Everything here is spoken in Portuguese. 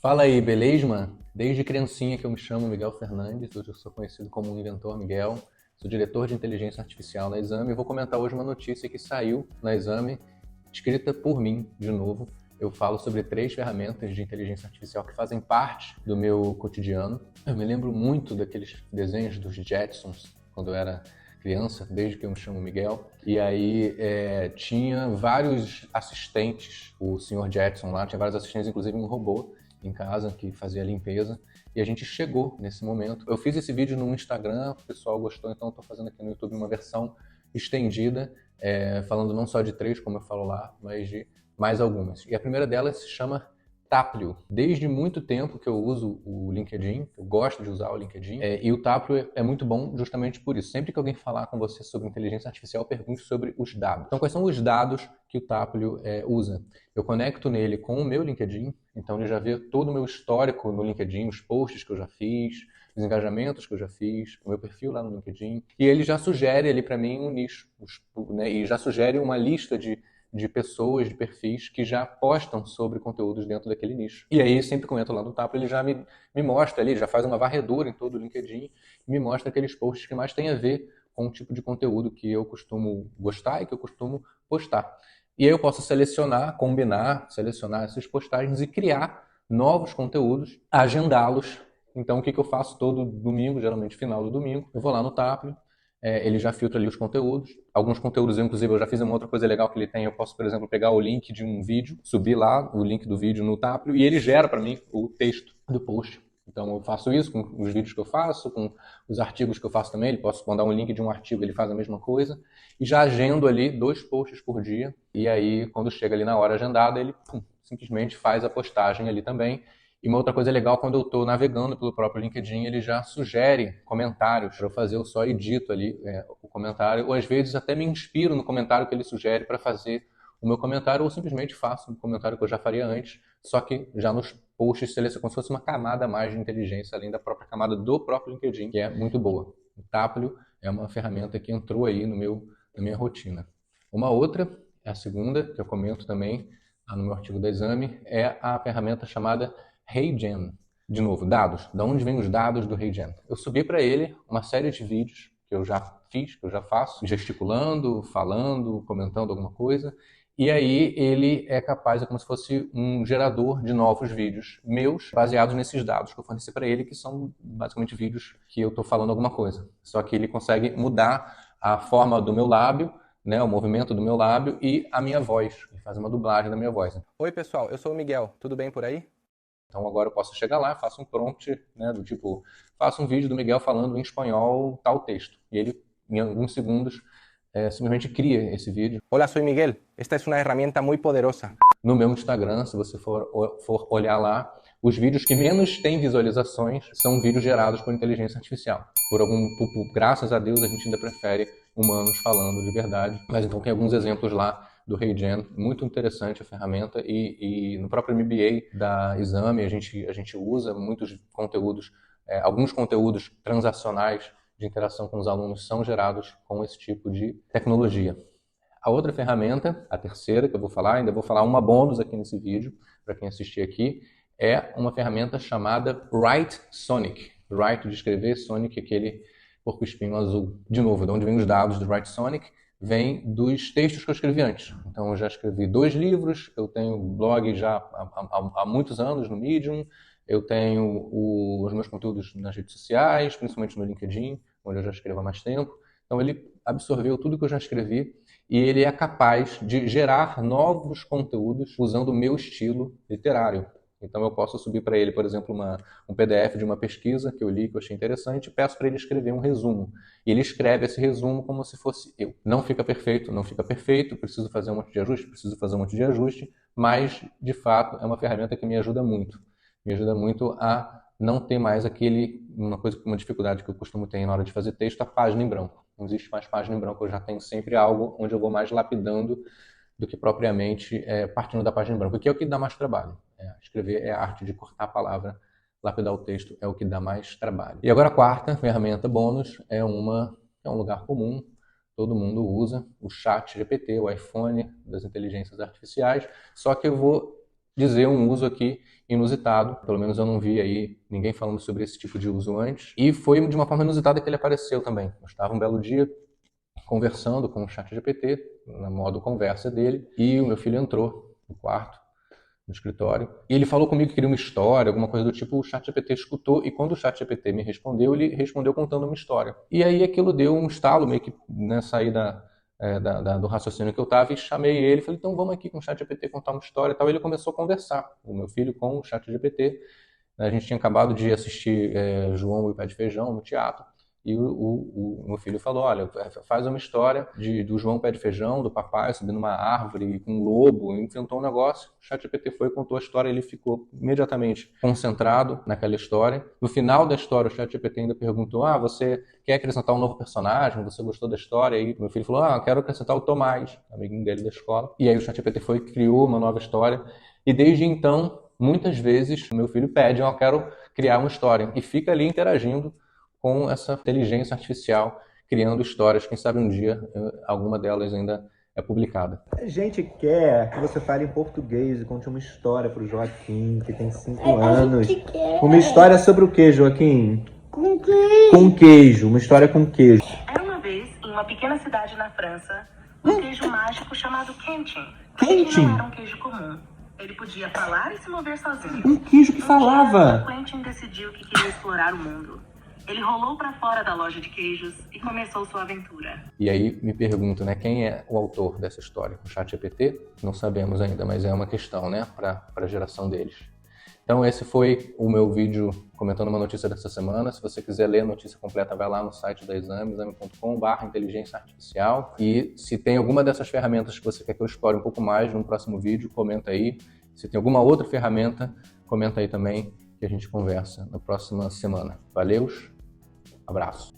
Fala aí, beleza, mano? Desde criancinha que eu me chamo Miguel Fernandes, hoje eu sou conhecido como o Inventor Miguel, sou diretor de inteligência artificial na Exame e vou comentar hoje uma notícia que saiu na Exame, escrita por mim, de novo. Eu falo sobre 3 ferramentas de inteligência artificial que fazem parte do meu cotidiano. Eu me lembro muito daqueles desenhos dos Jetsons, quando eu era criança, desde que eu me chamo Miguel. E aí tinha vários assistentes, o Sr. Jetson lá, tinha vários assistentes, inclusive um robô em casa que fazia a limpeza. E a gente chegou nesse momento. Eu fiz esse vídeo no Instagram, o pessoal gostou, então estou fazendo aqui no YouTube uma versão estendida, falando não só de 3, como eu falo lá, mas de mais algumas. E a primeira delas se chama Taplio. Desde muito tempo que eu uso o LinkedIn, eu gosto de usar o LinkedIn, e o Taplio é muito bom justamente por isso. Sempre que alguém falar com você sobre inteligência artificial, pergunte sobre os dados. Então, quais são os dados que o Taplio usa? Eu conecto nele com o meu LinkedIn, então ele já vê todo o meu histórico no LinkedIn, os posts que eu já fiz, os engajamentos que eu já fiz, o meu perfil lá no LinkedIn, e ele já sugere ali para mim um nicho, né, e já sugere uma lista de pessoas, de perfis que já postam sobre conteúdos dentro daquele nicho. E aí, sempre que eu entro lá no Tapo, ele já me mostra ali, já faz uma varredura em todo o LinkedIn, e me mostra aqueles posts que mais têm a ver com o tipo de conteúdo que eu costumo gostar e que eu costumo postar. E aí eu posso selecionar, combinar, selecionar essas postagens e criar novos conteúdos, agendá-los. Então, o que eu faço todo domingo, geralmente final do domingo? Eu vou lá no Taplio, ele já filtra ali os conteúdos. Alguns conteúdos, inclusive, eu já fiz uma outra coisa legal que ele tem. Eu posso, por exemplo, pegar o link de um vídeo, subir lá o link do vídeo no Taplio e ele gera para mim o texto do post. Então eu faço isso com os vídeos que eu faço, com os artigos que eu faço também. Ele posso mandar um link de um artigo, ele faz a mesma coisa. E já agendo ali 2 posts por dia. E aí, quando chega ali na hora agendada, ele simplesmente faz a postagem ali também. E uma outra coisa legal, quando eu estou navegando pelo próprio LinkedIn, ele já sugere comentários para eu fazer, eu só edito ali o comentário, ou às vezes até me inspiro no comentário que ele sugere para fazer o meu comentário, ou simplesmente faço um comentário que eu já faria antes, só que já nos posts seleciona como se fosse uma camada a mais de inteligência, além da própria camada do próprio LinkedIn, que é muito boa. O Taplio é uma ferramenta que entrou aí na minha rotina. Uma outra, é a segunda, que eu comento também no meu artigo do exame, é a ferramenta chamada HeyGen. De novo, dados. Da onde vêm os dados do HeyGen? Eu subi para ele uma série de vídeos que eu já fiz, que eu já faço, gesticulando, falando, comentando alguma coisa. E aí ele é capaz, é como se fosse um gerador de novos vídeos meus, baseados nesses dados que eu forneci para ele, que são basicamente vídeos que eu estou falando alguma coisa. Só que ele consegue mudar a forma do meu lábio, né, o movimento do meu lábio e a minha voz. Ele faz uma dublagem da minha voz. Oi, pessoal, eu sou o Miguel. Tudo bem por aí? Então agora eu posso chegar lá, faço um prompt, né, do tipo, faço um vídeo do Miguel falando em espanhol tal texto. E ele, em alguns segundos, simplesmente cria esse vídeo. Hola, soy Miguel. Esta es una herramienta muy poderosa. No meu Instagram, se você for olhar lá, os vídeos que menos têm visualizações são vídeos gerados por inteligência artificial. Graças a Deus, a gente ainda prefere humanos falando de verdade. Mas então tem alguns exemplos lá do HeyGen, muito interessante a ferramenta e no próprio MBA da Exame a gente usa muitos conteúdos, alguns conteúdos transacionais de interação com os alunos são gerados com esse tipo de tecnologia. A outra ferramenta, a terceira que eu vou falar, ainda vou falar uma bônus aqui nesse vídeo, para quem assistir aqui, é uma ferramenta chamada Write Sonic. Write de escrever, Sonic aquele porco-espinho azul. De novo, de onde vem os dados do Write Sonic? Vem dos textos que eu escrevi antes. Então eu já escrevi 2 livros, eu tenho blog já há muitos anos no Medium, eu tenho os meus conteúdos nas redes sociais, principalmente no LinkedIn, onde eu já escrevo há mais tempo. Então ele absorveu tudo que eu já escrevi e ele é capaz de gerar novos conteúdos usando o meu estilo literário. Então eu posso subir para ele, por exemplo, um PDF de uma pesquisa que eu li, que eu achei interessante, e peço para ele escrever um resumo. E ele escreve esse resumo como se fosse eu. Não fica perfeito, não fica perfeito, preciso fazer um monte de ajuste, preciso fazer um monte de ajuste, mas, de fato, é uma ferramenta que me ajuda muito. Me ajuda muito a não ter mais uma dificuldade que eu costumo ter na hora de fazer texto, a página em branco. Não existe mais página em branco, eu já tenho sempre algo onde eu vou mais lapidando do que propriamente partindo da página em branco, que é o que dá mais trabalho. Escrever é a arte de cortar a palavra, lapidar o texto é o que dá mais trabalho. E agora a quarta ferramenta bônus é um lugar comum, todo mundo usa, o chat GPT, o iPhone das inteligências artificiais, só que eu vou dizer um uso aqui inusitado. Pelo menos eu não vi aí ninguém falando sobre esse tipo de uso antes. E foi de uma forma inusitada que ele apareceu também. Eu estava um belo dia conversando com o ChatGPT, na modo conversa dele, e o meu filho entrou no quarto, no escritório, e ele falou comigo que queria uma história, alguma coisa do tipo. O ChatGPT escutou, e quando o ChatGPT me respondeu, ele respondeu contando uma história. E aí aquilo deu um estalo, meio que, né, saí do raciocínio que eu estava e chamei ele, falei, então vamos aqui com o ChatGPT contar uma história e tal. Ele começou a conversar, o meu filho com o ChatGPT. A gente tinha acabado de assistir João e o Pé de Feijão no teatro, e o meu filho falou, olha, faz uma história do João Pé de Feijão, do papai subindo uma árvore com um lobo, inventou um negócio. O ChatGPT foi e contou a história, ele ficou imediatamente concentrado naquela história. No final da história, o ChatGPT ainda perguntou, você quer acrescentar um novo personagem? Você gostou da história? E meu filho falou, eu quero acrescentar o Tomás, amiguinho dele da escola. E aí o ChatGPT foi e criou uma nova história, e desde então, muitas vezes, o meu filho pede, eu quero criar uma história, e fica ali interagindo com essa inteligência artificial, criando histórias. Quem sabe um dia alguma delas ainda é publicada. A gente quer que você fale em português e conte uma história para o Joaquim, que tem 5 anos. Uma história sobre o que, Joaquim? Com queijo. Com queijo, uma história com queijo. Era uma vez, em uma pequena cidade na França, um queijo mágico chamado Quentin. Quentin? Ele não era um queijo comum. Ele podia falar e se mover sozinho. Um queijo que falava. Quentin decidiu que queria explorar o mundo. Ele rolou para fora da loja de queijos e começou sua aventura. E aí me pergunto, né, quem é o autor dessa história? O ChatGPT? Não sabemos ainda, mas é uma questão, né, para a geração deles. Então esse foi o meu vídeo comentando uma notícia dessa semana. Se você quiser ler a notícia completa, vai lá no site da Exame, exame.com/inteligência artificial. E se tem alguma dessas ferramentas que você quer que eu explore um pouco mais no próximo vídeo, comenta aí. Se tem alguma outra ferramenta, comenta aí também, que a gente conversa na próxima semana. Valeus, abraço.